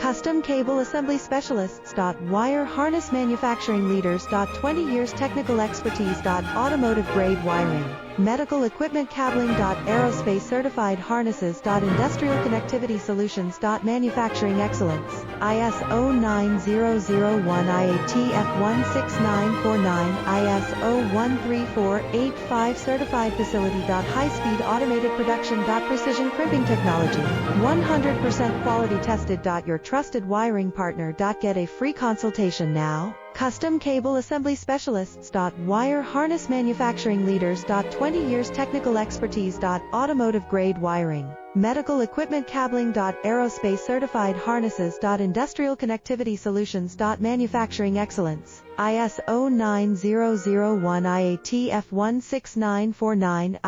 Custom Cable Assembly Specialists. Wire Harness Manufacturing Leaders. 20 years technical expertise. Automotive grade wiring, medical equipment cabling. Aerospace certified harnesses. Industrial connectivity solutions. Manufacturing excellence. ISO 9001 IATF 16949 ISO 13485 certified facility. High-speed automated production. Precision crimping technology, 100% quality tested. Your trusted wiring partner. Get a free consultation now. Custom Cable Assembly Specialists. Wire Harness Manufacturing Leaders. 20 years technical expertise. Automotive grade wiring, medical equipment cabling. Aerospace certified harnesses. Industrial connectivity solutions. Manufacturing excellence. ISO 9001 IATF 16949